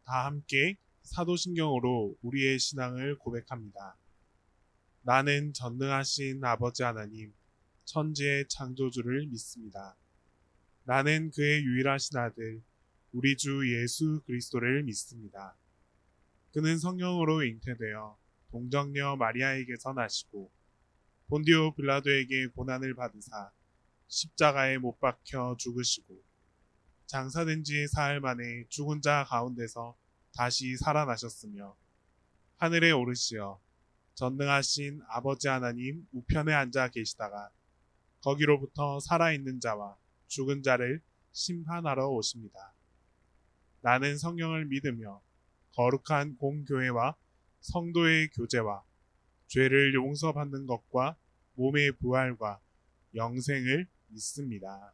다 함께 사도신경으로 우리의 신앙을 고백합니다. 나는 전능하신 아버지 하나님, 천지의 창조주를 믿습니다. 나는 그의 유일하신 아들, 우리 주 예수 그리스도를 믿습니다. 그는 성령으로 잉태되어 동정녀 마리아에게서 나시고 본디오 빌라도에게 고난을 받으사 십자가에 못 박혀 죽으시고 장사된 지 사흘 만에 죽은 자 가운데서 다시 살아나셨으며 하늘에 오르시어 전능하신 아버지 하나님 우편에 앉아 계시다가 거기로부터 살아있는 자와 죽은 자를 심판하러 오십니다. 나는 성령을 믿으며 거룩한 공교회와 성도의 교제와 죄를 용서받는 것과 몸의 부활과 영생을 믿습니다.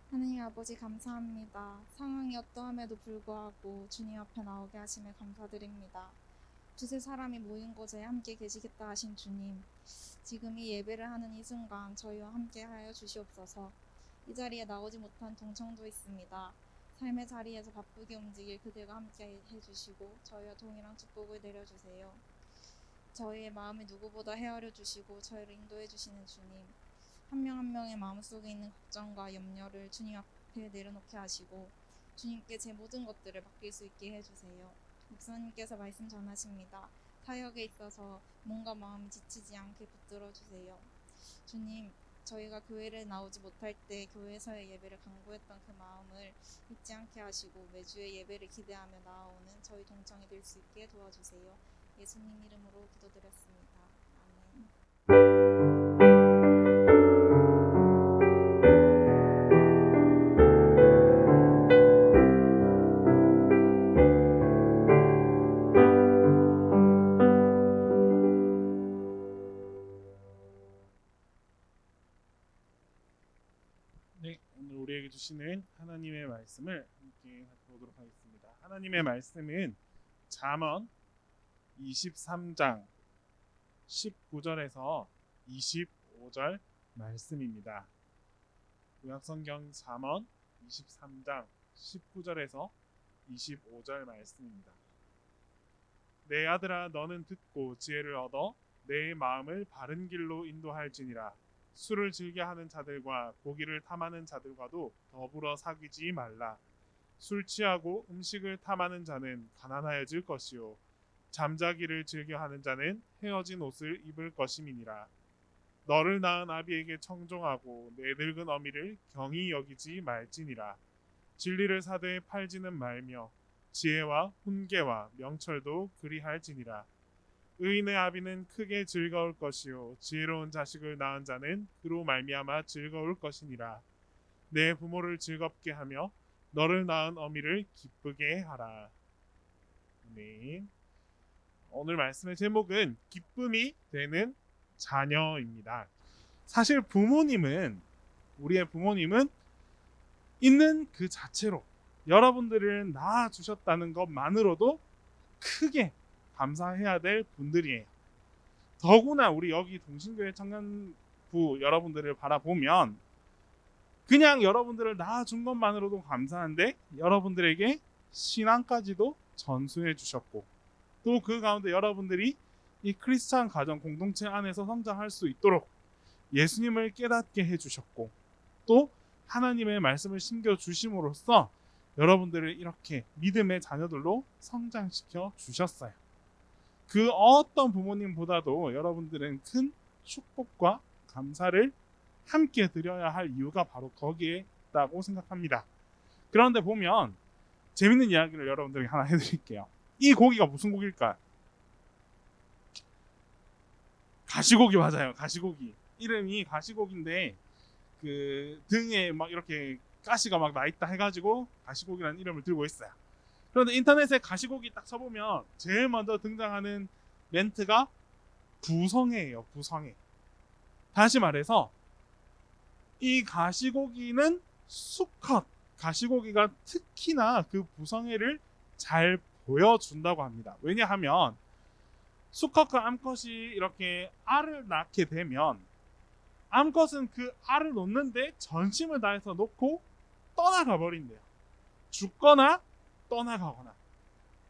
하나님 아버지 감사합니다. 상황이 어떠함에도 불구하고 주님 앞에 나오게 하심에 감사드립니다. 두세 사람이 모인 곳에 함께 계시겠다 하신 주님, 지금 이 예배를 하는 이 순간 저희와 함께 하여 주시옵소서. 이 자리에 나오지 못한 동청도 있습니다. 삶의 자리에서 바쁘게 움직일 그들과 함께 해주시고 저희와 동일한 축복을 내려주세요. 저희의 마음이 누구보다 헤아려 주시고 저희를 인도해 주시는 주님, 한 명 한 명의 마음속에 있는 걱정과 염려를 주님 앞에 내려놓게 하시고 주님께 제 모든 것들을 맡길 수 있게 해주세요. 목사님께서 말씀 전하십니다. 사역에 있어서 몸과 마음이 지치지 않게 붙들어 주세요. 주님, 저희가 교회를 나오지 못할 때 교회에서의 예배를 간구했던 그 마음을 잊지 않게 하시고 매주의 예배를 기대하며 나아오는 저희 동청이 될 수 있게 도와주세요. 예수님 이름으로 기도드렸습니다. 아멘. 네, 오늘 우리에게 주시는 하나님의 말씀을 함께 보도록 하겠습니다. 하나님의 말씀은 잠언 23장 19절에서 25절 말씀입니다. 구약성경 잠언 23장 19절에서 25절 말씀입니다. 내 아들아, 너는 듣고 지혜를 얻어 내 마음을 바른 길로 인도할지니라. 술을 즐겨 하는 자들과 고기를 탐하는 자들과도 더불어 사귀지 말라. 술 취하고 음식을 탐하는 자는 가난하여질 것이요 잠자기를 즐겨 하는 자는 헤어진 옷을 입을 것임이니라. 너를 낳은 아비에게 청종하고 내 늙은 어미를 경히 여기지 말지니라. 진리를 사되 팔지는 말며 지혜와 훈계와 명철도 그리할지니라. 의인의 아비는 크게 즐거울 것이요 지혜로운 자식을 낳은 자는 그로 말미암아 즐거울 것이니라. 내 부모를 즐겁게 하며 너를 낳은 어미를 기쁘게 하라. 네. 오늘 말씀의 제목은 기쁨이 되는 자녀입니다. 사실 우리의 부모님은 있는 그 자체로 여러분들을 낳아주셨다는 것만으로도 크게 감사해야 될 분들이에요. 더구나 우리 여기 동신교회 청년부 여러분들을 바라보면 그냥 여러분들을 낳아준 것만으로도 감사한데 여러분들에게 신앙까지도 전수해 주셨고 또 그 가운데 여러분들이 이 크리스찬 가정 공동체 안에서 성장할 수 있도록 예수님을 깨닫게 해주셨고 또 하나님의 말씀을 심겨 주심으로써 여러분들을 이렇게 믿음의 자녀들로 성장시켜 주셨어요. 그 어떤 부모님보다도 여러분들은 큰 축복과 감사를 함께 드려야 할 이유가 바로 거기에 있다고 생각합니다. 그런데 보면 재밌는 이야기를 여러분들에게 하나 해드릴게요. 이 고기가 무슨 고기일까? 가시고기 맞아요. 가시고기. 이름이 가시고기인데 그 등에 막 이렇게 가시가 막 나 있다 해가지고 가시고기라는 이름을 들고 있어요. 그런데 인터넷에 가시고기 딱 쳐보면 제일 먼저 등장하는 멘트가 부성애예요. 부성애. 다시 말해서 이 가시고기는 수컷 가시고기가 특히나 그 부성애를 잘 보여준다고 합니다. 왜냐하면 수컷과 암컷이 이렇게 알을 낳게 되면 암컷은 그 알을 놓는데 전심을 다해서 놓고 떠나가 버린대요. 죽거나 떠나가거나.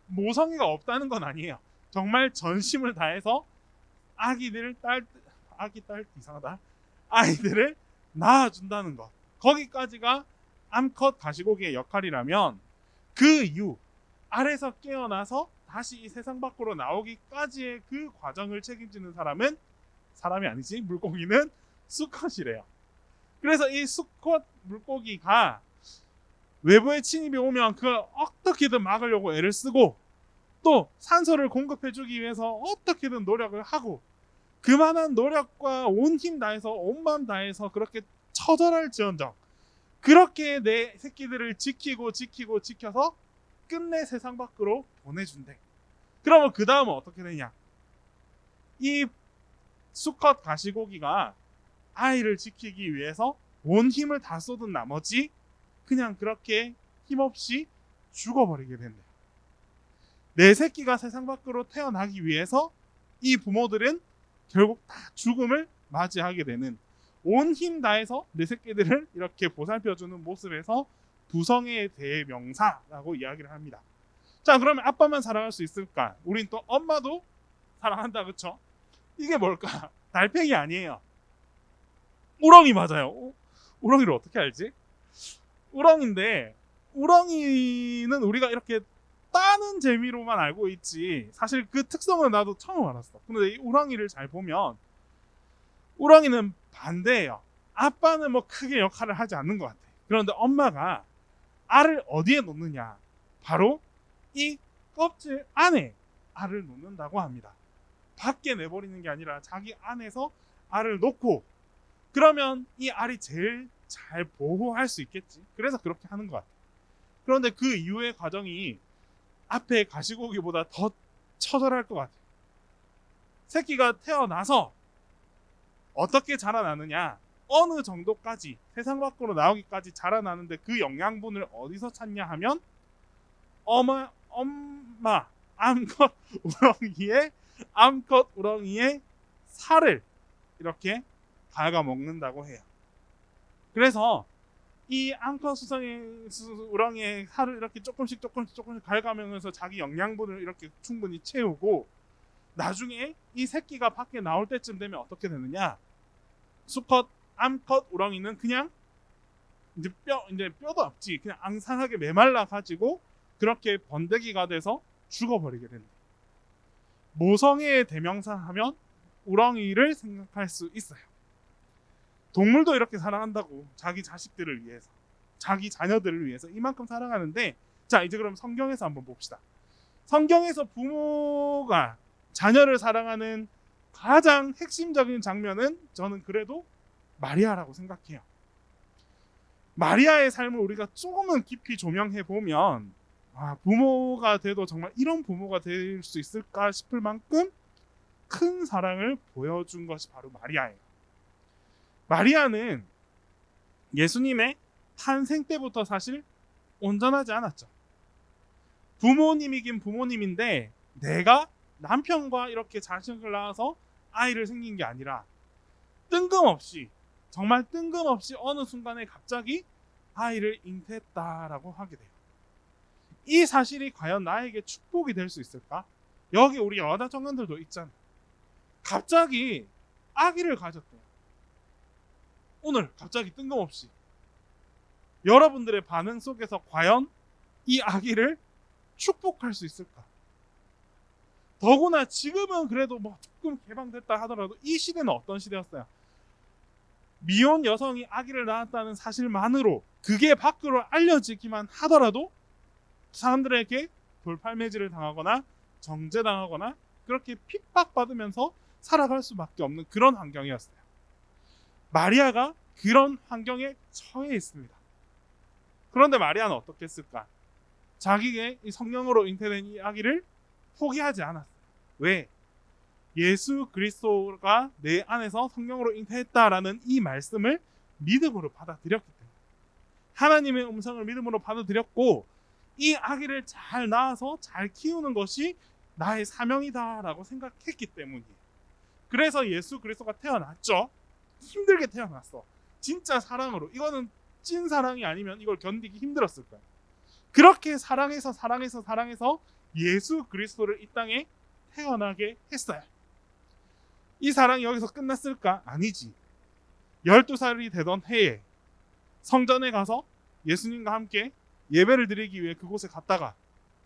모성애가 없다는 건 아니에요. 정말 전심을 다해서 아기들을 이상하다. 아이들을 낳아준다는 것. 거기까지가 암컷 가시고기의 역할이라면 그 이후 알에서 깨어나서 다시 이 세상 밖으로 나오기까지의 그 과정을 책임지는 사람은 사람이 아니지 물고기는 수컷이래요. 그래서 이 수컷 물고기가 외부의 침입이 오면 그걸 어떻게든 막으려고 애를 쓰고 또 산소를 공급해주기 위해서 어떻게든 노력을 하고 그만한 노력과 온 힘 다해서 온 마음 다해서 그렇게 처절할지언정 그렇게 내 새끼들을 지켜서 끝내 세상 밖으로 보내준대. 그러면 그 다음은 어떻게 되냐? 이 수컷 가시고기가 아이를 지키기 위해서 온 힘을 다 쏟은 나머지 그냥 그렇게 힘없이 죽어버리게 된대요. 내 새끼가 세상 밖으로 태어나기 위해서 이 부모들은 결국 다 죽음을 맞이하게 되는 온 힘 다해서 내 새끼들을 이렇게 보살펴주는 모습에서 부성의 대명사라고 이야기를 합니다. 자, 그러면 아빠만 사랑할 수 있을까? 우린 또 엄마도 사랑한다, 그쵸? 이게 뭘까? 달팽이 아니에요. 우렁이 맞아요. 우렁이를 어떻게 알지? 우렁인데 우렁이는 우리가 이렇게 따는 재미로만 알고 있지 사실 그 특성은 나도 처음 알았어. 근데 이 우렁이를 잘 보면 우렁이는 반대예요. 아빠는 뭐 크게 역할을 하지 않는 것 같아. 그런데 엄마가 알을 어디에 놓느냐? 바로 이 껍질 안에 알을 놓는다고 합니다. 밖에 내버리는 게 아니라 자기 안에서 알을 놓고 그러면 이 알이 제일 잘 보호할 수 있겠지. 그래서 그렇게 하는 것 같아. 그런데 그 이후의 과정이 앞에 가시고기보다 더 처절할 것 같아. 새끼가 태어나서 어떻게 자라나느냐, 어느 정도까지 세상 밖으로 나오기까지 자라나는데 그 영양분을 어디서 찾냐 하면 엄마 암컷 우렁이의 살을 이렇게 갉아 먹는다고 해요. 그래서 이 암컷 우렁이의 살을 이렇게 조금씩 갉아먹으면서 자기 영양분을 이렇게 충분히 채우고 나중에 이 새끼가 밖에 나올 때쯤 되면 어떻게 되느냐? 수컷 암컷 우렁이는 그냥 이제 뼈도 없지, 그냥 앙상하게 메말라 가지고 그렇게 번데기가 돼서 죽어버리게 된다. 모성애의 대명사 하면 우렁이를 생각할 수 있어요. 동물도 이렇게 사랑한다고. 자기 자식들을 위해서, 자기 자녀들을 위해서 이만큼 사랑하는데, 자 이제 그럼 성경에서 한번 봅시다. 성경에서 부모가 자녀를 사랑하는 가장 핵심적인 장면은 저는 그래도 마리아라고 생각해요. 마리아의 삶을 우리가 조금은 깊이 조명해 보면 부모가 돼도 정말 이런 부모가 될 수 있을까 싶을 만큼 큰 사랑을 보여준 것이 바로 마리아예요. 마리아는 예수님의 탄생 때부터 사실 온전하지 않았죠. 부모님이긴 부모님인데 내가 남편과 이렇게 자식을 낳아서 아이를 생긴 게 아니라 정말 뜬금없이 어느 순간에 갑자기 아이를 잉태했다라고 하게 돼요. 이 사실이 과연 나에게 축복이 될 수 있을까? 여기 우리 여자 청년들도 있잖아. 갑자기 아기를 가졌대요. 오늘 갑자기 뜬금없이. 여러분들의 반응 속에서 과연 이 아기를 축복할 수 있을까? 더구나 지금은 그래도 뭐 조금 개방됐다 하더라도 이 시대는 어떤 시대였어요? 미혼 여성이 아기를 낳았다는 사실만으로 그게 밖으로 알려지기만 하더라도 사람들에게 돌팔매질을 당하거나 정죄당하거나 그렇게 핍박받으면서 살아갈 수밖에 없는 그런 환경이었어요. 마리아가 그런 환경에 처해 있습니다. 그런데 마리아는 어떻게 했을까? 자기의 이 성령으로 잉태된 이 아기를 포기하지 않았어요. 왜? 예수 그리스도가 내 안에서 성령으로 잉태했다라는 이 말씀을 믿음으로 받아들였기 때문에, 하나님의 음성을 믿음으로 받아들였고 이 아기를 잘 낳아서 잘 키우는 것이 나의 사명이다라고 생각했기 때문이에요. 그래서 예수 그리스도가 태어났죠. 힘들게 태어났어. 진짜 사랑으로. 이거는 찐 사랑이 아니면 이걸 견디기 힘들었을 거야. 그렇게 사랑해서 예수 그리스도를 이 땅에 태어나게 했어요. 이 사랑이 여기서 끝났을까? 아니지. 12살이 되던 해에 성전에 가서 예수님과 함께 예배를 드리기 위해 그곳에 갔다가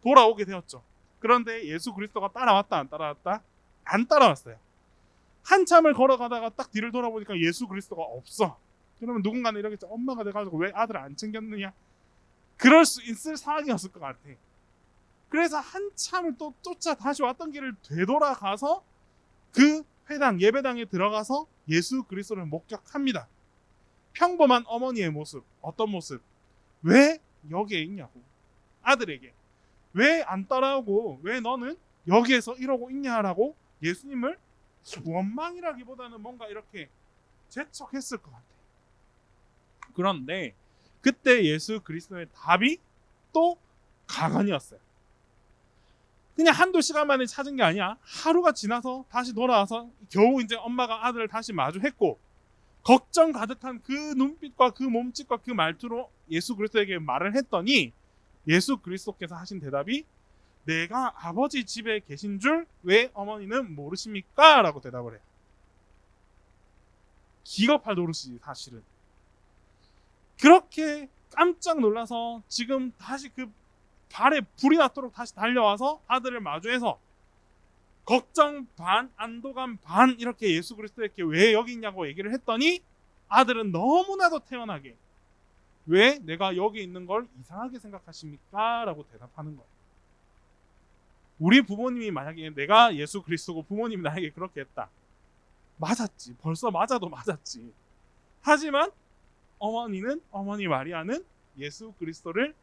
돌아오게 되었죠. 그런데 예수 그리스도가 따라왔다 안 따라왔다? 안 따라왔어요. 한참을 걸어가다가 딱 뒤를 돌아보니까 예수 그리스도가 없어. 그러면 누군가는 이렇게 엄마가 돼가지고 왜 아들을 안 챙겼느냐? 그럴 수 있을 상황이었을 것 같아. 그래서 한참을 또 쫓아 다시 왔던 길을 되돌아가서 그 회당 예배당에 들어가서 예수 그리스도를 목격합니다. 평범한 어머니의 모습, 어떤 모습? 왜 여기에 있냐고. 아들에게 왜 안 따라오고 왜 너는 여기에서 이러고 있냐라고 예수님을 원망이라기보다는 뭔가 이렇게 재촉했을 것 같아. 그런데 그때 예수 그리스도의 답이 또 가관이었어요. 그냥 한두 시간 만에 찾은 게 아니야. 하루가 지나서 다시 돌아와서 겨우 이제 엄마가 아들을 다시 마주했고 걱정 가득한 그 눈빛과 그 몸짓과 그 말투로 예수 그리스도에게 말을 했더니 예수 그리스도께서 하신 대답이 내가 아버지 집에 계신 줄 왜 어머니는 모르십니까? 라고 대답을 해요. 기겁할 노릇이지 사실은. 그렇게 깜짝 놀라서 지금 다시 그 발에 불이 났도록 다시 달려와서 아들을 마주해서 걱정 반 안도감 반 이렇게 예수 그리스도에게 왜 여기 있냐고 얘기를 했더니 아들은 너무나도 태연하게 왜 내가 여기 있는 걸 이상하게 생각하십니까? 라고 대답하는 거예요. 우리 부모님이 만약에 내가 예수 그리스도고 부모님이 나에게 그렇게 했다. 맞았지. 벌써 맞아도 맞았지. 하지만 어머니 마리아는 예수 그리스도를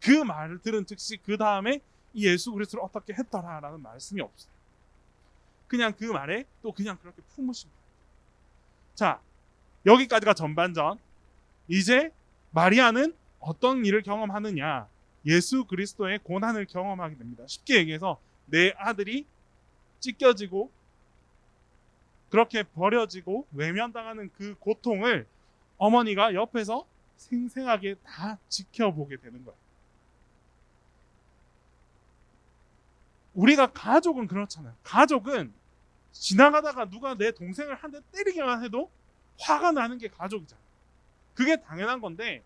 그 말을 들은 즉시 그 다음에 이 예수 그리스도를 어떻게 했더라라는 말씀이 없어요. 그냥 그 말에 또 그냥 그렇게 품으신 거예요. 자, 여기까지가 전반전. 이제 마리아는 어떤 일을 경험하느냐? 예수 그리스도의 고난을 경험하게 됩니다. 쉽게 얘기해서 내 아들이 찢겨지고 그렇게 버려지고 외면당하는 그 고통을 어머니가 옆에서 생생하게 다 지켜보게 되는 거예요. 우리가 가족은 그렇잖아요. 가족은 지나가다가 누가 내 동생을 한 대 때리기만 해도 화가 나는 게 가족이잖아요. 그게 당연한 건데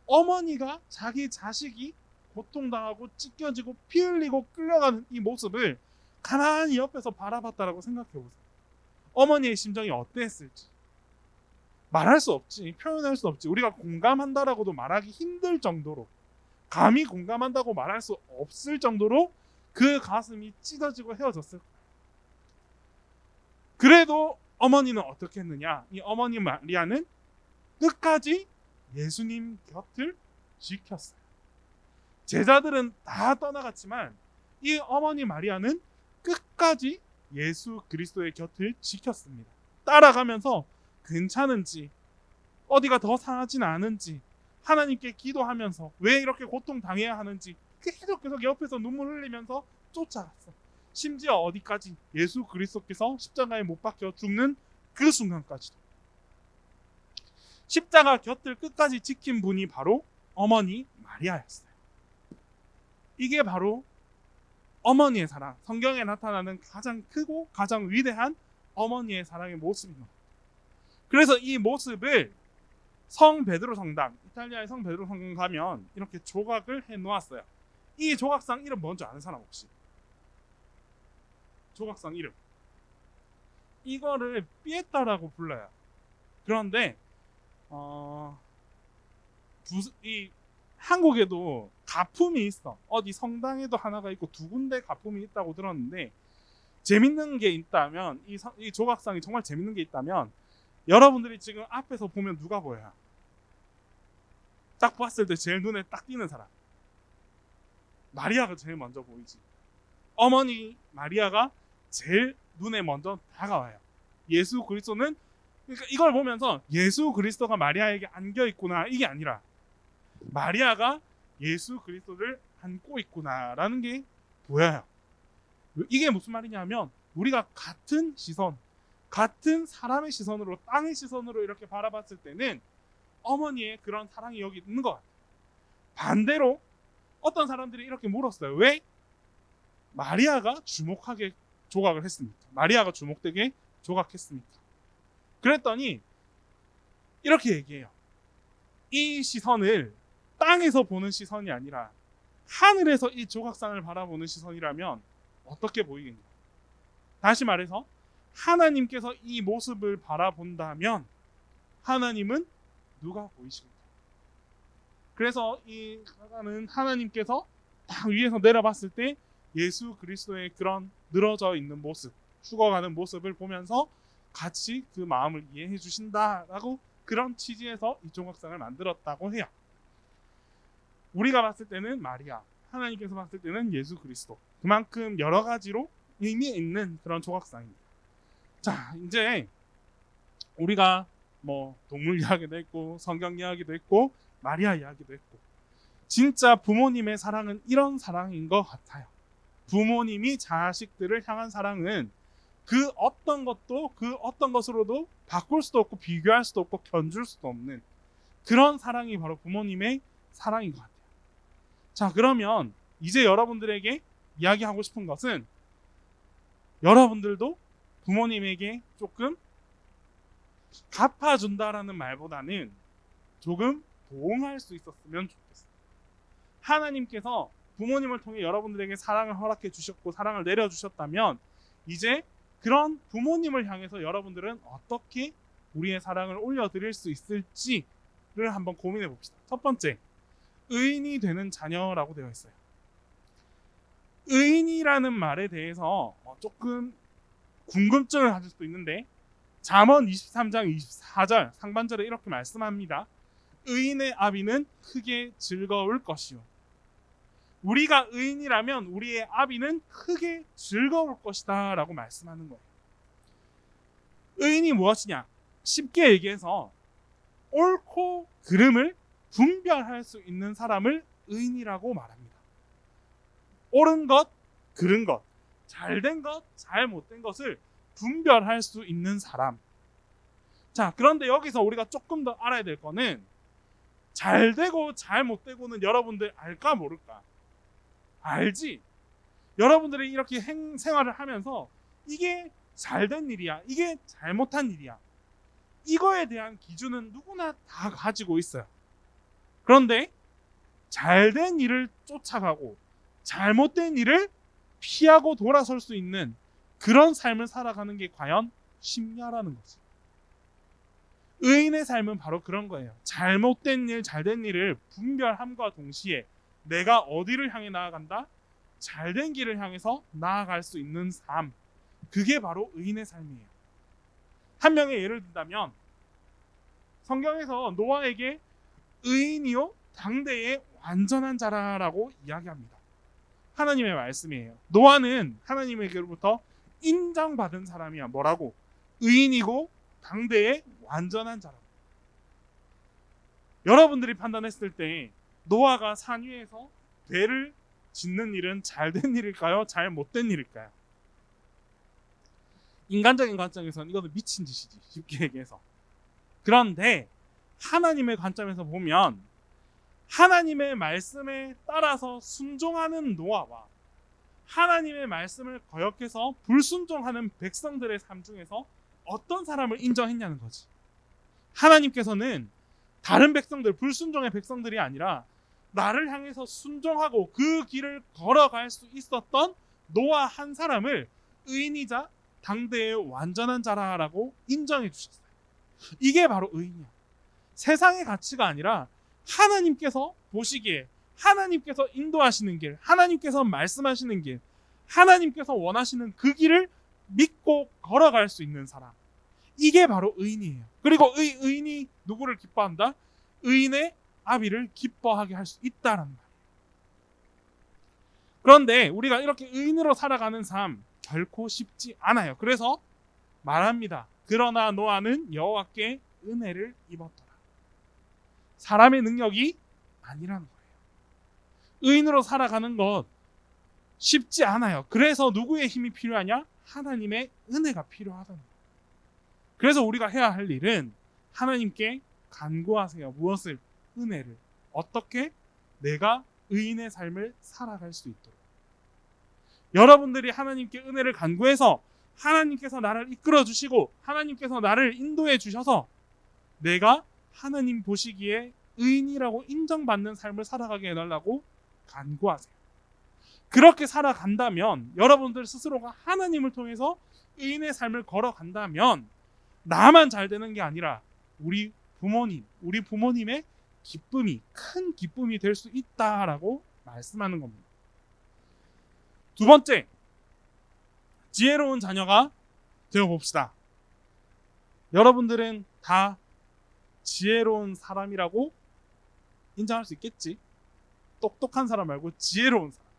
어머니가 자기 자식이 고통당하고 찢겨지고 피 흘리고 끌려가는 이 모습을 가만히 옆에서 바라봤다라고 생각해 보세요. 어머니의 심정이 어땠을지 말할 수 없지. 표현할 수 없지. 우리가 공감한다라고도 말하기 힘들 정도로 감히 공감한다고 말할 수 없을 정도로 그 가슴이 찢어지고 헤어졌을 거예요. 그래도 어머니는 어떻게 했느냐? 이 어머니 마리아는 끝까지 예수님 곁을 지켰어요. 제자들은 다 떠나갔지만 이 어머니 마리아는 끝까지 예수 그리스도의 곁을 지켰습니다. 따라가면서 괜찮은지 어디가 더 상하진 않은지 하나님께 기도하면서 왜 이렇게 고통당해야 하는지 계속 옆에서 눈물 흘리면서 쫓아갔어. 심지어 어디까지? 예수 그리스도께서 십자가에 못 박혀 죽는 그 순간까지도. 십자가 곁을 끝까지 지킨 분이 바로 어머니 마리아였어요. 이게 바로 어머니의 사랑, 성경에 나타나는 가장 크고 가장 위대한 어머니의 사랑의 모습입니다. 그래서 이 모습을 성 베드로 성당, 이탈리아의 성 베드로 성당 가면 이렇게 조각을 해 놓았어요. 이 조각상 이름 뭔지 아는 사람 혹시? 조각상 이름. 이거를 피에타라고 불러요. 그런데 이 한국에도 가품이 있어. 어디 성당에도 하나가 있고 두 군데 가품이 있다고 들었는데 재밌는 게 있다면 이 조각상이 정말 재밌는 게 있다면 여러분들이 지금 앞에서 보면 누가 보여요? 딱 봤을 때 제일 눈에 딱 띄는 사람. 마리아가 제일 먼저 보이지. 어머니 마리아가 제일 눈에 먼저 다가와요. 예수 그리스도는 그러니까 이걸 보면서 예수 그리스도가 마리아에게 안겨 있구나 이게 아니라 마리아가 예수 그리스도를 안고 있구나라는 게 보여요. 이게 무슨 말이냐면 우리가 같은 시선, 같은 사람의 시선으로 땅의 시선으로 이렇게 바라봤을 때는 어머니의 그런 사랑이 여기 있는 것 같아요. 반대로 어떤 사람들이 이렇게 물었어요. 왜 마리아가 주목하게 조각을 했습니까? 마리아가 주목되게 조각했습니까? 그랬더니 이렇게 얘기해요. 이 시선을 땅에서 보는 시선이 아니라 하늘에서 이 조각상을 바라보는 시선이라면 어떻게 보이겠냐? 다시 말해서 하나님께서 이 모습을 바라본다면 하나님은 누가 보이십니까? 그래서 이 가가는 하나님께서 딱 위에서 내려봤을 때 예수 그리스도의 그런 늘어져 있는 모습, 죽어가는 모습을 보면서 같이 그 마음을 이해해 주신다라고 그런 취지에서 이 조각상을 만들었다고 해요. 우리가 봤을 때는 마리아, 하나님께서 봤을 때는 예수 그리스도. 그만큼 여러 가지로 의미 있는 그런 조각상입니다. 자, 이제 우리가 뭐 동물 이야기도 했고 성경 이야기도 했고 마리아 이야기도 했고 진짜 부모님의 사랑은 이런 사랑인 것 같아요. 부모님이 자식들을 향한 사랑은 그 어떤 것도 그 어떤 것으로도 바꿀 수도 없고 비교할 수도 없고 견줄 수도 없는 그런 사랑이 바로 부모님의 사랑인 것 같아요. 자, 그러면 이제 여러분들에게 이야기하고 싶은 것은 여러분들도 부모님에게 조금 갚아준다라는 말보다는 조금 보응할 수 있었으면 좋겠어요. 하나님께서 부모님을 통해 여러분들에게 사랑을 허락해 주셨고 사랑을 내려주셨다면 이제 그런 부모님을 향해서 여러분들은 어떻게 우리의 사랑을 올려드릴 수 있을지를 한번 고민해 봅시다. 첫 번째, 의인이 되는 자녀라고 되어 있어요. 의인이라는 말에 대해서 조금 궁금증을 가질 수도 있는데 잠언 23장 24절 상반절에 이렇게 말씀합니다. 의인의 아비는 크게 즐거울 것이요. 우리가 의인이라면 우리의 아비는 크게 즐거울 것이다 라고 말씀하는 거예요. 의인이 무엇이냐? 쉽게 얘기해서 옳고 그름을 분별할 수 있는 사람을 의인이라고 말합니다. 옳은 것, 그른 것, 잘된 것, 잘못된 것을 분별할 수 있는 사람. 자, 그런데 여기서 우리가 조금 더 알아야 될 거는 잘되고 잘못되고는 여러분들 알까 모를까? 알지? 여러분들이 이렇게 생활을 하면서 이게 잘된 일이야, 이게 잘못한 일이야, 이거에 대한 기준은 누구나 다 가지고 있어요. 그런데 잘된 일을 쫓아가고 잘못된 일을 피하고 돌아설 수 있는 그런 삶을 살아가는 게 과연 쉽냐라는 거지. 의인의 삶은 바로 그런 거예요. 잘못된 일, 잘된 일을 분별함과 동시에 내가 어디를 향해 나아간다? 잘된 길을 향해서 나아갈 수 있는 삶. 그게 바로 의인의 삶이에요. 한 명의 예를 든다면 성경에서 노아에게 의인이요 당대의 완전한 자라라고 이야기합니다. 하나님의 말씀이에요. 노아는 하나님에게로부터 인정받은 사람이야. 뭐라고? 의인이고 당대의 완전한 자라. 여러분들이 판단했을 때 노아가 산 위에서 배를 짓는 일은 잘된 일일까요? 잘못된 일일까요? 인간적인 관점에서는 이거는 미친 짓이지, 쉽게 얘기해서. 그런데 하나님의 관점에서 보면 하나님의 말씀에 따라서 순종하는 노아와 하나님의 말씀을 거역해서 불순종하는 백성들의 삶 중에서 어떤 사람을 인정했냐는 거지. 하나님께서는 다른 백성들, 불순종의 백성들이 아니라 나를 향해서 순종하고 그 길을 걸어갈 수 있었던 노아 한 사람을 의인이자 당대의 완전한 자라라고 인정해 주셨어요. 이게 바로 의인이야. 세상의 가치가 아니라 하나님께서 보시기에 하나님께서 인도하시는 길, 하나님께서 말씀하시는 길, 하나님께서 원하시는 그 길을 믿고 걸어갈 수 있는 사람. 이게 바로 의인이에요. 그리고 의인이 누구를 기뻐한다? 의인의 아비를 기뻐하게 할 수 있다는 말이에요. 그런데 우리가 이렇게 의인으로 살아가는 삶 결코 쉽지 않아요. 그래서 말합니다. 그러나 노아는 여호와께 은혜를 입었더라. 사람의 능력이 아니라는 거예요. 의인으로 살아가는 것 쉽지 않아요. 그래서 누구의 힘이 필요하냐? 하나님의 은혜가 필요하다는 거예요. 그래서 우리가 해야 할 일은 하나님께 간구하세요. 무엇을? 은혜를. 어떻게? 내가 의인의 삶을 살아갈 수 있도록. 여러분들이 하나님께 은혜를 간구해서 하나님께서 나를 이끌어 주시고 하나님께서 나를 인도해 주셔서 내가 하나님 보시기에 의인이라고 인정받는 삶을 살아가게 해달라고 간구하세요. 그렇게 살아간다면 여러분들 스스로가 하나님을 통해서 의인의 삶을 걸어간다면 나만 잘 되는 게 아니라 우리 부모님의 기쁨이, 큰 기쁨이 될 수 있다라고 말씀하는 겁니다. 두 번째, 지혜로운 자녀가 되어봅시다. 여러분들은 다 지혜로운 사람이라고 인정할 수 있겠지? 똑똑한 사람 말고 지혜로운 사람.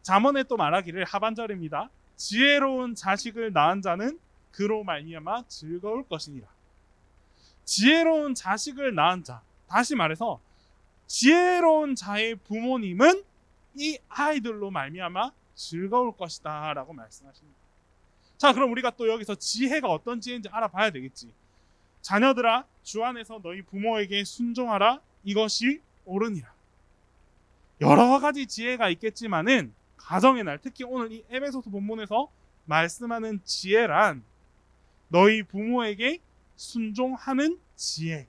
잠언에 또 말하기를, 하반절입니다. 지혜로운 자식을 낳은 자는 그로 말미암아 즐거울 것이니라. 지혜로운 자식을 낳은 자, 다시 말해서 지혜로운 자의 부모님은 이 아이들로 말미암아 즐거울 것이다 라고 말씀하십니다. 자, 그럼 우리가 또 여기서 지혜가 어떤 지혜인지 알아봐야 되겠지. 자녀들아, 주 안에서 너희 부모에게 순종하라. 이것이 옳으니라. 여러 가지 지혜가 있겠지만은 가정의 날, 특히 오늘 이 에베소서 본문에서 말씀하는 지혜란 너희 부모에게 순종하는 지혜.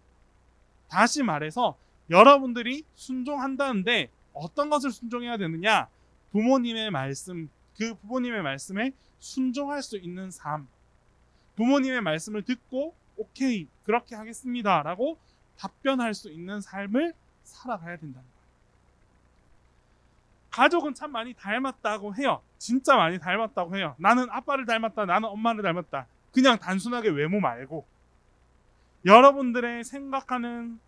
다시 말해서 여러분들이 순종한다는데 어떤 것을 순종해야 되느냐? 부모님의 말씀, 그 부모님의 말씀에 순종할 수 있는 삶. 부모님의 말씀을 듣고 오케이, 그렇게 하겠습니다 라고 답변할 수 있는 삶을 살아가야 된다는 거예요. 가족은 참 많이 닮았다고 해요. 진짜 많이 닮았다고 해요. 나는 아빠를 닮았다, 나는 엄마를 닮았다. 그냥 단순하게 외모 말고 여러분들의 생각하는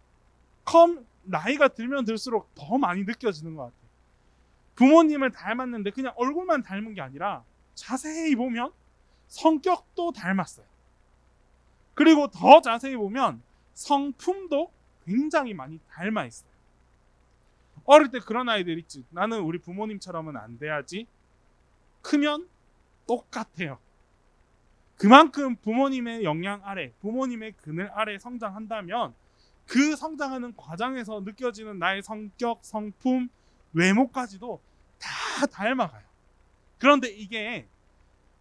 나이가 들면 들수록 더 많이 느껴지는 것 같아요. 부모님을 닮았는데 그냥 얼굴만 닮은 게 아니라 자세히 보면 성격도 닮았어요. 그리고 더 자세히 보면 성품도 굉장히 많이 닮아 있어요. 어릴 때 그런 아이들 있지. 나는 우리 부모님처럼은 안 돼야지. 크면 똑같아요. 그만큼 부모님의 영향 아래, 부모님의 그늘 아래 성장한다면 그 성장하는 과정에서 느껴지는 나의 성격, 성품, 외모까지도 다 닮아가요. 그런데 이게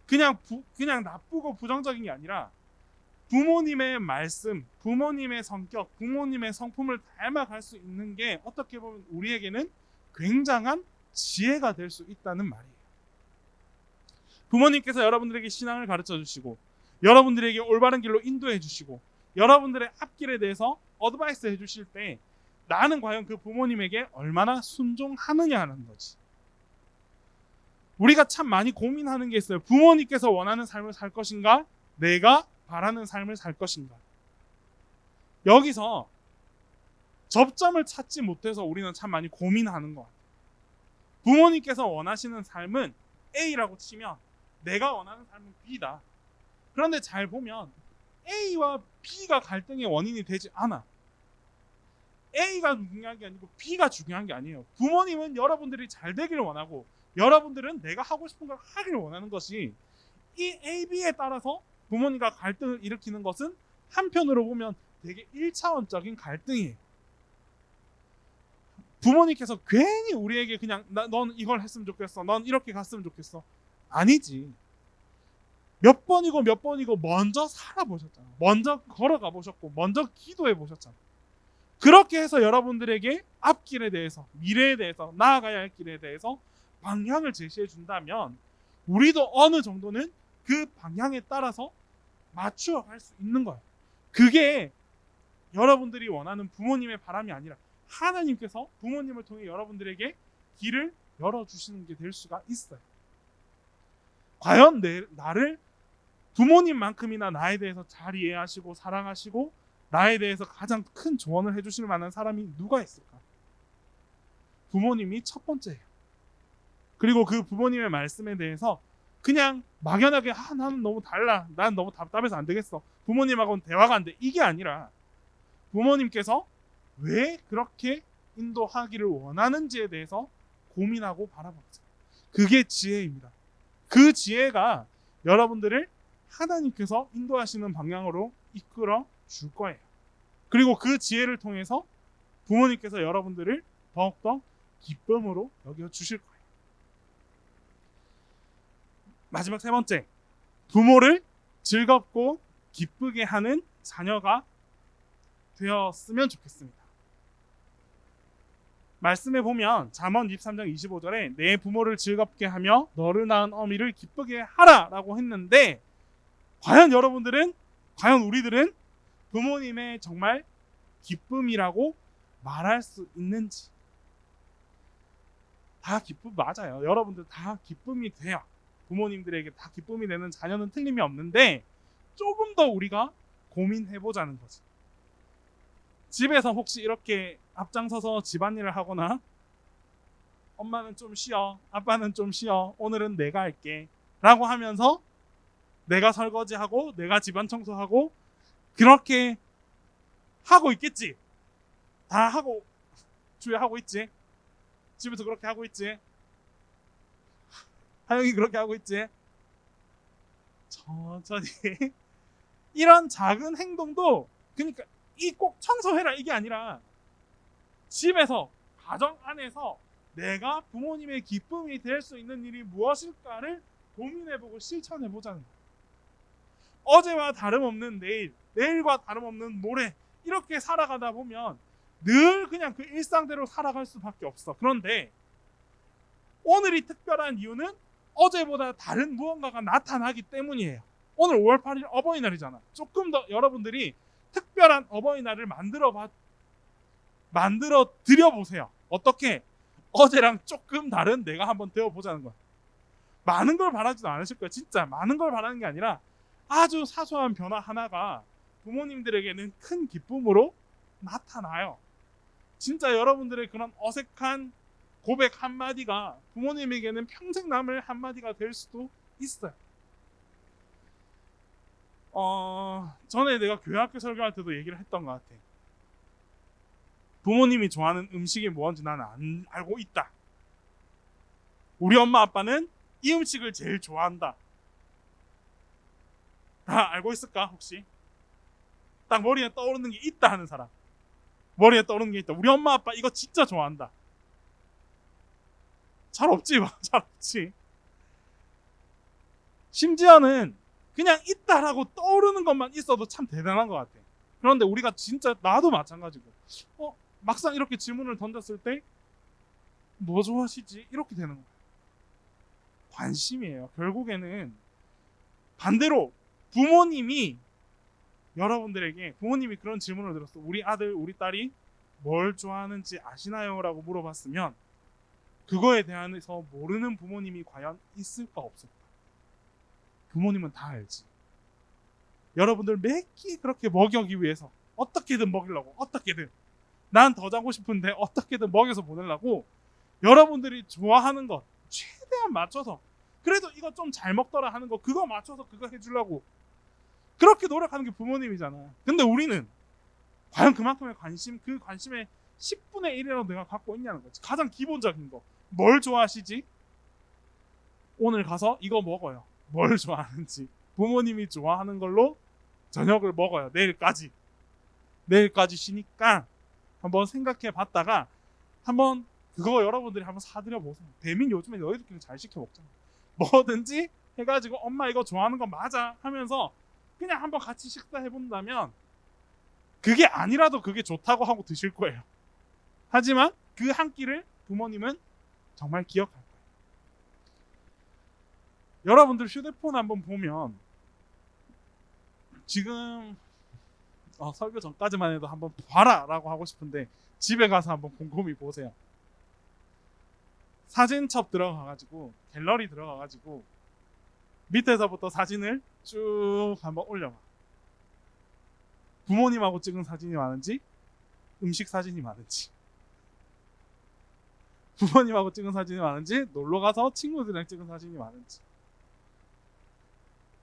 그냥 나쁘고 부정적인 게 아니라 부모님의 말씀, 부모님의 성격, 부모님의 성품을 닮아갈 수 있는 게 어떻게 보면 우리에게는 굉장한 지혜가 될 수 있다는 말이에요. 부모님께서 여러분들에게 신앙을 가르쳐 주시고 여러분들에게 올바른 길로 인도해 주시고 여러분들의 앞길에 대해서 어드바이스 해 주실 때 나는 과연 그 부모님에게 얼마나 순종하느냐는 거지. 우리가 참 많이 고민하는 게 있어요. 부모님께서 원하는 삶을 살 것인가? 내가 바라는 삶을 살 것인가? 여기서 접점을 찾지 못해서 우리는 참 많이 고민하는 것 같아요. 부모님께서 원하시는 삶은 A라고 치면 내가 원하는 삶은 B다. 그런데 잘 보면 A와 B가 갈등의 원인이 되지 않아. A가 중요한 게 아니고 B가 중요한 게 아니에요. 부모님은 여러분들이 잘 되기를 원하고 여러분들은 내가 하고 싶은 걸 하기를 원하는 것이, 이 A, B에 따라서 부모님과 갈등을 일으키는 것은 한편으로 보면 되게 1차원적인 갈등이에요. 부모님께서 괜히 우리에게 그냥 넌 이걸 했으면 좋겠어, 넌 이렇게 갔으면 좋겠어. 아니지. 몇 번이고 몇 번이고 먼저 살아보셨잖아. 먼저 걸어가 보셨고 먼저 기도해 보셨잖아. 그렇게 해서 여러분들에게 앞길에 대해서, 미래에 대해서, 나아가야 할 길에 대해서 방향을 제시해 준다면 우리도 어느 정도는 그 방향에 따라서 맞추어 갈 수 있는 거예요. 그게 여러분들이 원하는 부모님의 바람이 아니라 하나님께서 부모님을 통해 여러분들에게 길을 열어주시는 게 될 수가 있어요. 과연 나를 부모님만큼이나 나에 대해서 잘 이해하시고 사랑하시고 나에 대해서 가장 큰 조언을 해주실 만한 사람이 누가 있을까? 부모님이 첫 번째예요. 그리고 그 부모님의 말씀에 대해서 그냥 막연하게 나는 너무 달라, 난 너무 답답해서 안 되겠어, 부모님하고는 대화가 안 돼, 이게 아니라 부모님께서 왜 그렇게 인도하기를 원하는지에 대해서 고민하고 바라보세요. 그게 지혜입니다. 그 지혜가 여러분들을 하나님께서 인도하시는 방향으로 이끌어 줄 거예요. 그리고 그 지혜를 통해서 부모님께서 여러분들을 더욱더 기쁨으로 여겨 주실 거예요. 마지막 세 번째, 부모를 즐겁고 기쁘게 하는 자녀가 되었으면 좋겠습니다. 말씀에 보면 잠언 23장 25절에 내 부모를 즐겁게 하며 너를 낳은 어미를 기쁘게 하라 라고 했는데, 과연 우리들은 부모님의 정말 기쁨이라고 말할 수 있는지. 다 기쁨 맞아요. 여러분들 다 기쁨이 돼요. 부모님들에게 다 기쁨이 되는 자녀는 틀림이 없는데 조금 더 우리가 고민해보자는 거지. 집에서 혹시 이렇게 앞장서서 집안일을 하거나 엄마는 좀 쉬어, 아빠는 좀 쉬어, 오늘은 내가 할게 라고 하면서 내가 설거지하고 내가 집안 청소하고 그렇게 하고 있겠지. 다 하고 주에 하고 있지. 집에서 그렇게 하고 있지. 하영이 그렇게 하고 있지. 천천히 이런 작은 행동도, 그러니까 이 꼭 청소해라 이게 아니라 집에서 가정 안에서 내가 부모님의 기쁨이 될 수 있는 일이 무엇일까를 고민해보고 실천해보자는 거예요. 어제와 다름없는 내일, 내일과 다름없는 모레 이렇게 살아가다 보면 늘 그냥 그 일상대로 살아갈 수밖에 없어. 그런데 오늘이 특별한 이유는 어제보다 다른 무언가가 나타나기 때문이에요. 오늘 5월 8일 어버이날이잖아. 조금 더 여러분들이 특별한 어버이날을 만들어 드려보세요. 어떻게? 어제랑 조금 다른 내가 한번 되어보자는 거야. 많은 걸 바라지도 않으실 거예요. 진짜 많은 걸 바라는 게 아니라 아주 사소한 변화 하나가 부모님들에게는 큰 기쁨으로 나타나요. 진짜 여러분들의 그런 어색한 고백 한마디가 부모님에게는 평생 남을 한마디가 될 수도 있어요. 전에 내가 교회학교 설교할 때도 얘기를 했던 것 같아. 부모님이 좋아하는 음식이 뭔지 나는 안 알고 있다. 우리 엄마 아빠는 이 음식을 제일 좋아한다. 다 알고 있을까 혹시? 딱 머리에 떠오르는 게 있다 하는 사람. 머리에 떠오르는 게 있다. 우리 엄마 아빠 이거 진짜 좋아한다. 잘 없지. 잘 없지. 심지어는 그냥 있다라고 떠오르는 것만 있어도 참 대단한 것 같아. 그런데 우리가 진짜, 나도 마찬가지고 막상 이렇게 질문을 던졌을 때 뭐 좋아하시지? 이렇게 되는 거야. 관심이에요. 결국에는 반대로 부모님이 그런 질문을 들었어. 우리 아들, 우리 딸이 뭘 좋아하는지 아시나요? 라고 물어봤으면 그거에 대해서 모르는 부모님이 과연 있을까 없을까? 부모님은 다 알지. 여러분들 매끼 그렇게 먹이기 위해서 어떻게든 먹이려고, 어떻게든 난 더 자고 싶은데 어떻게든 먹여서 보내려고 여러분들이 좋아하는 것 최대한 맞춰서, 그래도 이거 좀 잘 먹더라 하는 거 그거 맞춰서 그거 해주려고 그렇게 노력하는 게 부모님이잖아. 근데 우리는 과연 그만큼의 관심, 그 관심의 10분의 1이라도 내가 갖고 있냐는 거지. 가장 기본적인 거. 뭘 좋아하시지? 오늘 가서 이거 먹어요. 뭘 좋아하는지. 부모님이 좋아하는 걸로 저녁을 먹어요. 내일까지 쉬니까 한번 생각해 봤다가 한번 그거 여러분들이 한번 사드려 보세요. 배민 요즘에 너희들끼리 잘 시켜 먹잖아. 뭐든지 해가지고 엄마 이거 좋아하는 거 맞아 하면서 그냥 한번 같이 식사해 본다면 그게 아니라도 그게 좋다고 하고 드실 거예요. 하지만 그 한 끼를 부모님은 정말 기억할 거예요. 여러분들 휴대폰 한번 보면 지금 설교 전까지만 해도 한번 봐라 라고 하고 싶은데 집에 가서 한번 곰곰이 보세요. 사진첩 들어가가지고 갤러리 들어가가지고 밑에서부터 사진을 쭉 한번 올려봐. 부모님하고 찍은 사진이 많은지 음식 사진이 많은지, 부모님하고 찍은 사진이 많은지 놀러가서 친구들이랑 찍은 사진이 많은지.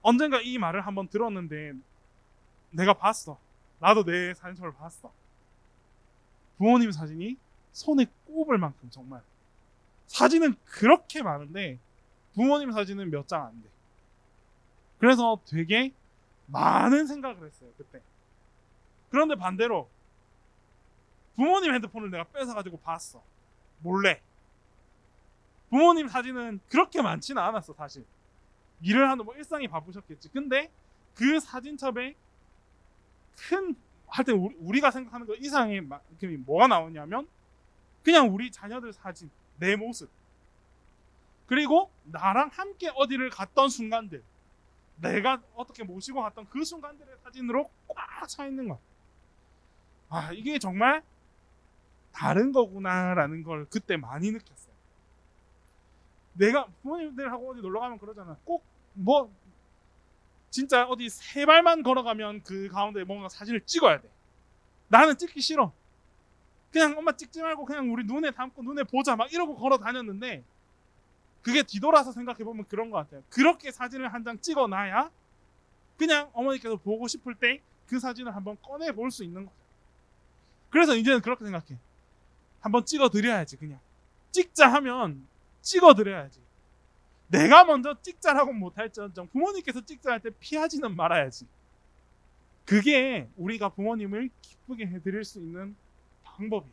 언젠가 이 말을 한번 들었는데 내가 봤어. 나도 내 사진첩을 봤어. 부모님 사진이 손에 꼽을 만큼 정말 사진은 그렇게 많은데 부모님 사진은 몇 장 안 돼. 그래서 되게 많은 생각을 했어요 그때. 그런데 반대로 부모님 핸드폰을 내가 뺏어가지고 봤어. 몰래. 부모님 사진은 그렇게 많지는 않았어 사실. 일을 하는 일상이 바쁘셨겠지. 근데 그 사진첩에 할 때 우리가 생각하는 것 이상의 뭐가 나오냐면 그냥 우리 자녀들 사진, 내 모습, 그리고 나랑 함께 어디를 갔던 순간들, 내가 어떻게 모시고 갔던 그 순간들의 사진으로 꽉 차 있는 거야. 아, 이게 정말 다른 거구나라는 걸 그때 많이 느꼈어요. 내가 부모님들하고 어디 놀러 가면 그러잖아. 꼭 뭐 진짜 어디 세 발만 걸어가면 그 가운데 뭔가 사진을 찍어야 돼. 나는 찍기 싫어. 그냥 엄마 찍지 말고 그냥 우리 눈에 담고 눈에 보자 막 이러고 걸어 다녔는데, 그게 뒤돌아서 생각해 보면 그런 것 같아요. 그렇게 사진을 한 장 찍어 놔야 그냥 어머니께서 보고 싶을 때 그 사진을 한번 꺼내 볼 수 있는 거죠. 그래서 이제는 그렇게 생각해. 한번 찍어 드려야지. 그냥 찍자 하면 찍어 드려야지. 내가 먼저 찍자라고 못할지언정 부모님께서 찍자 할 때 피하지는 말아야지. 그게 우리가 부모님을 기쁘게 해드릴 수 있는 방법이에요.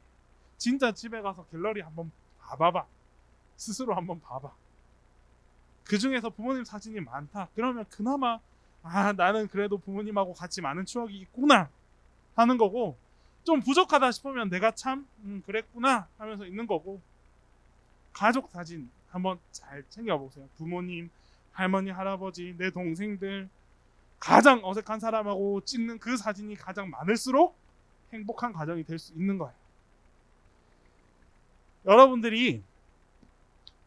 진짜 집에 가서 갤러리 한번 봐봐봐. 스스로 한번 봐봐. 그 중에서 부모님 사진이 많다. 그러면 그나마 나는 그래도 부모님하고 같이 많은 추억이 있구나 하는 거고, 좀 부족하다 싶으면 내가 참 그랬구나 하면서 있는 거고, 가족 사진 한번 잘 챙겨보세요. 부모님, 할머니, 할아버지, 내 동생들, 가장 어색한 사람하고 찍는 그 사진이 가장 많을수록 행복한 가정이 될 수 있는 거예요. 여러분들이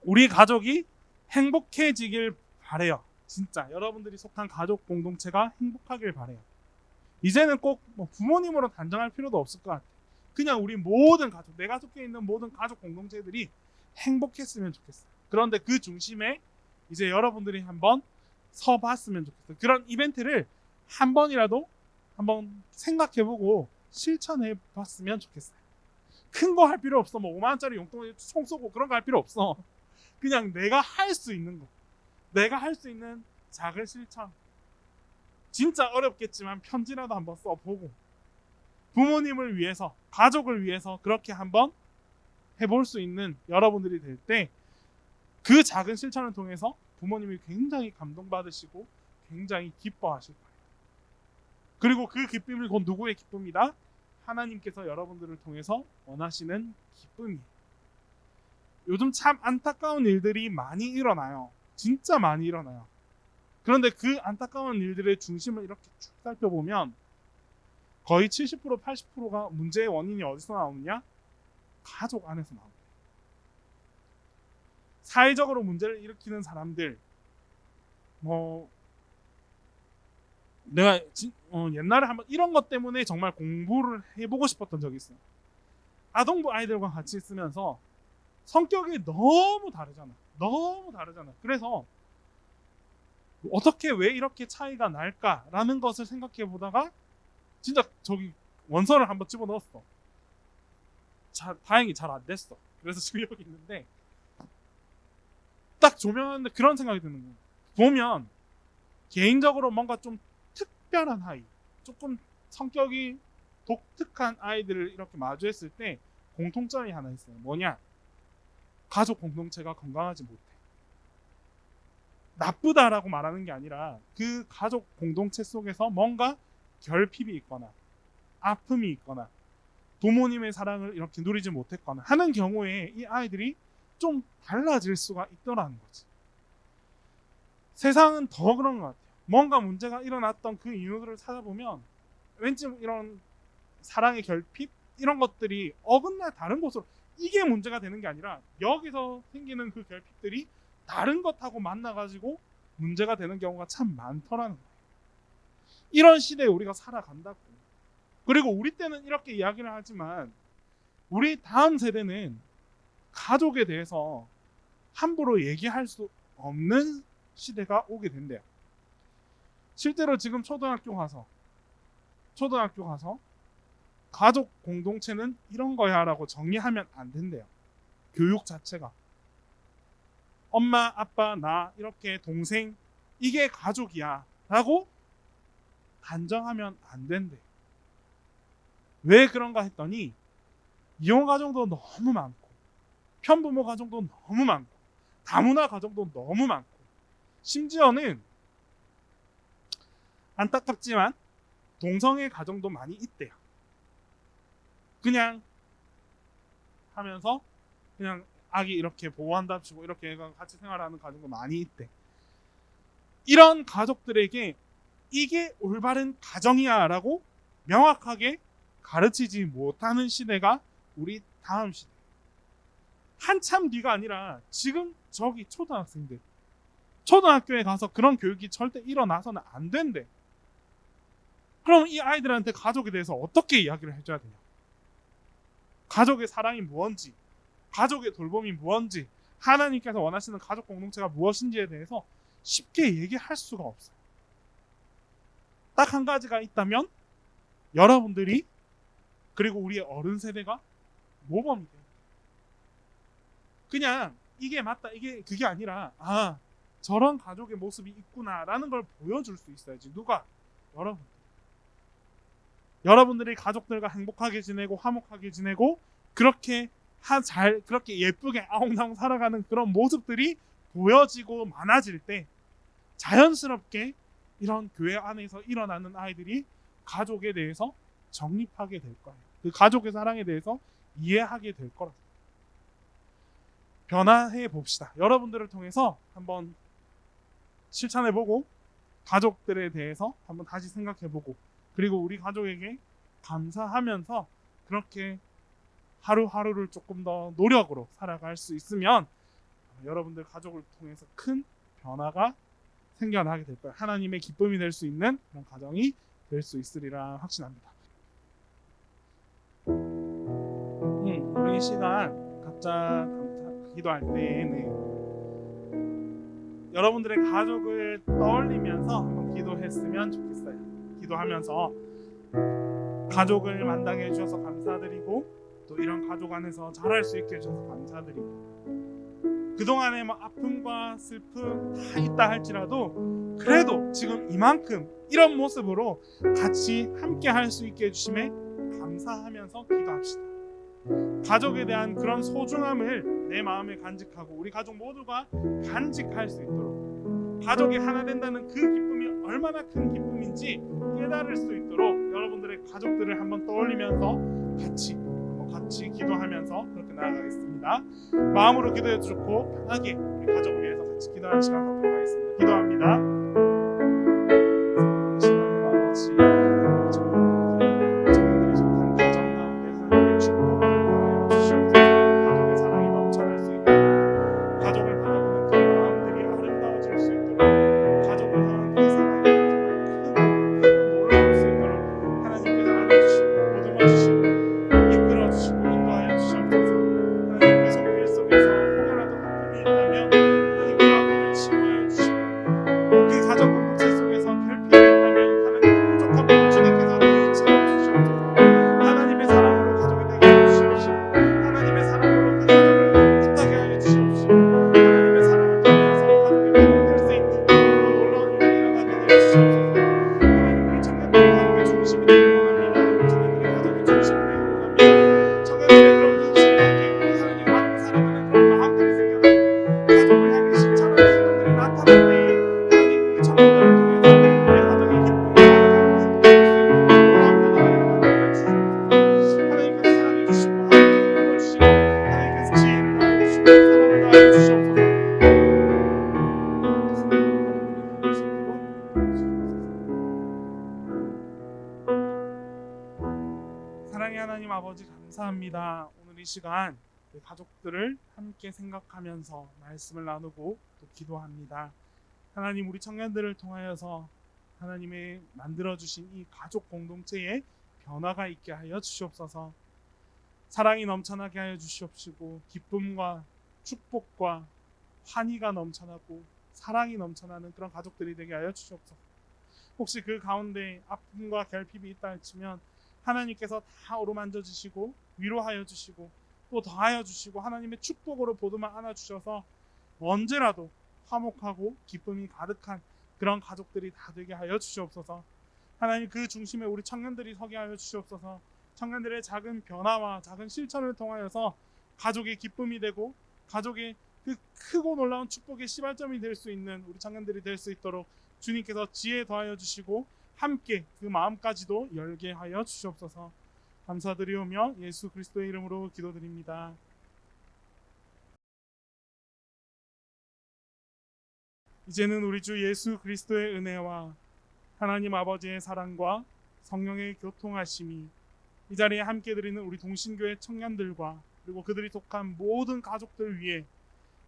우리 가족이 행복해지길 바래요. 진짜 여러분들이 속한 가족 공동체가 행복하길 바래요. 이제는 꼭 뭐 부모님으로 단정할 필요도 없을 것 같아요. 그냥 우리 모든 가족, 내가 속해 있는 모든 가족 공동체들이 행복했으면 좋겠어요. 그런데 그 중심에 이제 여러분들이 한번 서봤으면 좋겠어요. 그런 이벤트를 한 번이라도 한번 생각해보고 실천해봤으면 좋겠어요. 큰 거 할 필요 없어. 뭐 5만 원짜리 용돈에 총 쏘고 그런 거 할 필요 없어. 그냥 내가 할 수 있는 거, 내가 할 수 있는 작은 실천. 진짜 어렵겠지만 편지라도 한번 써보고, 부모님을 위해서, 가족을 위해서 그렇게 한번 해볼 수 있는 여러분들이 될 때, 그 작은 실천을 통해서 부모님이 굉장히 감동받으시고 굉장히 기뻐하실 거예요. 그리고 그 기쁨이 곧 누구의 기쁨이다? 하나님께서 여러분들을 통해서 원하시는 기쁨이에요. 요즘 참 안타까운 일들이 많이 일어나요. 진짜 많이 일어나요. 그런데 그 안타까운 일들의 중심을 이렇게 쭉 살펴보면 거의 70% 80%가 문제의 원인이 어디서 나오느냐? 가족 안에서 나옵니다. 사회적으로 문제를 일으키는 사람들, 내가 옛날에 한번 이런 것 때문에 정말 공부를 해보고 싶었던 적이 있어요. 아동부 아이들과 같이 있으면서 성격이 너무 다르잖아. 너무 다르잖아. 그래서 어떻게 왜 이렇게 차이가 날까라는 것을 생각해 보다가 진짜 저기 원서를 한번 집어넣었어. 다행히 잘 안 됐어. 그래서 지금 여기 있는데, 딱 조명하는데 그런 생각이 드는 거예요. 보면 개인적으로 뭔가 좀 특별한 아이, 조금 성격이 독특한 아이들을 이렇게 마주했을 때 공통점이 하나 있어요. 뭐냐? 가족 공동체가 건강하지 못해. 나쁘다라고 말하는 게 아니라 그 가족 공동체 속에서 뭔가 결핍이 있거나 아픔이 있거나 부모님의 사랑을 이렇게 누리지 못했거나 하는 경우에 이 아이들이 좀 달라질 수가 있더라는 거지. 세상은 더 그런 것 같아요. 뭔가 문제가 일어났던 그 이유들을 찾아보면 왠지 이런 사랑의 결핍 이런 것들이 어긋날 다른 곳으로, 이게 문제가 되는 게 아니라 여기서 생기는 그 결핍들이 다른 것하고 만나가지고 문제가 되는 경우가 참 많더라는 거예요. 이런 시대에 우리가 살아간다고. 그리고 우리 때는 이렇게 이야기를 하지만 우리 다음 세대는 가족에 대해서 함부로 얘기할 수 없는 시대가 오게 된대요. 실제로 지금 초등학교 가서 가족 공동체는 이런 거야 라고 정리하면 안 된대요. 교육 자체가 엄마, 아빠, 나, 이렇게 동생, 이게 가족이야 라고 단정하면 안 된대. 왜 그런가 했더니 이혼 가정도 너무 많고 편부모 가정도 너무 많고 다문화 가정도 너무 많고, 심지어는 안타깝지만 동성애 가정도 많이 있대요. 그냥 하면서 그냥 아기 이렇게 보호한답시고 이렇게 같이 생활하는 가정도 많이 있대. 이런 가족들에게 이게 올바른 가정이야 라고 명확하게 가르치지 못하는 시대가 우리 다음 시대. 한참 뒤가 아니라 지금 저기 초등학생들, 초등학교에 가서 그런 교육이 절대 일어나서는 안 된대. 그럼 이 아이들한테 가족에 대해서 어떻게 이야기를 해줘야 되냐? 가족의 사랑이 무엇인지, 가족의 돌봄이 무엇인지, 하나님께서 원하시는 가족 공동체가 무엇인지에 대해서 쉽게 얘기할 수가 없어요. 딱 한 가지가 있다면 여러분들이 그리고 우리의 어른 세대가 모범이 돼요. 그냥 이게 맞다, 이게 그게 아니라 저런 가족의 모습이 있구나라는 걸 보여줄 수 있어야지. 누가? 여러분들이 가족들과 행복하게 지내고 화목하게 지내고 그렇게 그렇게 예쁘게 아웅다웅 살아가는 그런 모습들이 보여지고 많아질 때 자연스럽게 이런 교회 안에서 일어나는 아이들이 가족에 대해서 정립하게 될 거예요. 그 가족의 사랑에 대해서 이해하게 될 거라. 변화해 봅시다. 여러분들을 통해서 한번 실천해보고 가족들에 대해서 한번 다시 생각해보고 그리고 우리 가족에게 감사하면서 그렇게 하루하루를 조금 더 노력으로 살아갈 수 있으면 여러분들 가족을 통해서 큰 변화가 생겨나게 될 거예요. 하나님의 기쁨이 될 수 있는 그런 가정이 될 수 있으리라 확신합니다. 우리 시간 각자 기도할 때는 여러분들의 가족을 떠올리면서 한번 기도했으면 좋겠어요. 기도하면서 가족을 만나게 해주셔서 감사드리고 또 이런 가족 안에서 자랄 수 있게 해주셔서 감사드리고 그동안의 아픔과 슬픔 다 있다 할지라도 그래도 지금 이만큼 이런 모습으로 같이 함께 할 수 있게 해주심에 감사하면서 기도합시다. 가족에 대한 그런 소중함을 내 마음에 간직하고 우리 가족 모두가 간직할 수 있도록 가족이 하나 된다는 그 기쁨이 얼마나 큰 기쁨인지 깨달을 수 있도록 여러분들의 가족들을 한번 떠올리면서 같이 기도하면서 그렇게 나아가겠습니다. 마음으로 기도해 주고 편하게 우리 가족을 위해서 같이 기도하는 시간 갖도록 하겠습니다. 기도합니다. 사랑의 하나님 아버지 감사합니다. 오늘 이 시간 가족들을 함께 생각하면서 말씀을 나누고 또 기도합니다. 하나님 우리 청년들을 통하여서 하나님의 만들어주신 이 가족 공동체에 변화가 있게 하여 주시옵소서. 사랑이 넘쳐나게 하여 주시옵시고 기쁨과 축복과 환희가 넘쳐나고 사랑이 넘쳐나는 그런 가족들이 되게 하여 주시옵소서. 혹시 그 가운데 아픔과 결핍이 있다 할지면 하나님께서 다 어루만져 주시고 위로하여 주시고 또 더하여 주시고 하나님의 축복으로 보듬어 안아 주셔서 언제라도 화목하고 기쁨이 가득한 그런 가족들이 다 되게 하여 주시옵소서. 하나님 그 중심에 우리 청년들이 서게 하여 주시옵소서. 청년들의 작은 변화와 작은 실천을 통하여서 가족의 기쁨이 되고 가족의 그 크고 놀라운 축복의 시발점이 될 수 있는 우리 청년들이 될 수 있도록 주님께서 지혜 더하여 주시고 함께 그 마음까지도 열게 하여 주시옵소서. 감사드리오며 예수 그리스도의 이름으로 기도드립니다. 이제는 우리 주 예수 그리스도의 은혜와 하나님 아버지의 사랑과 성령의 교통하심이 이 자리에 함께 드리는 우리 동신교회 청년들과 그리고 그들이 속한 모든 가족들 위해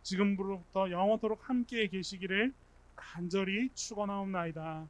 지금부터 영원토록 함께 계시기를 간절히 축원하옵나이다.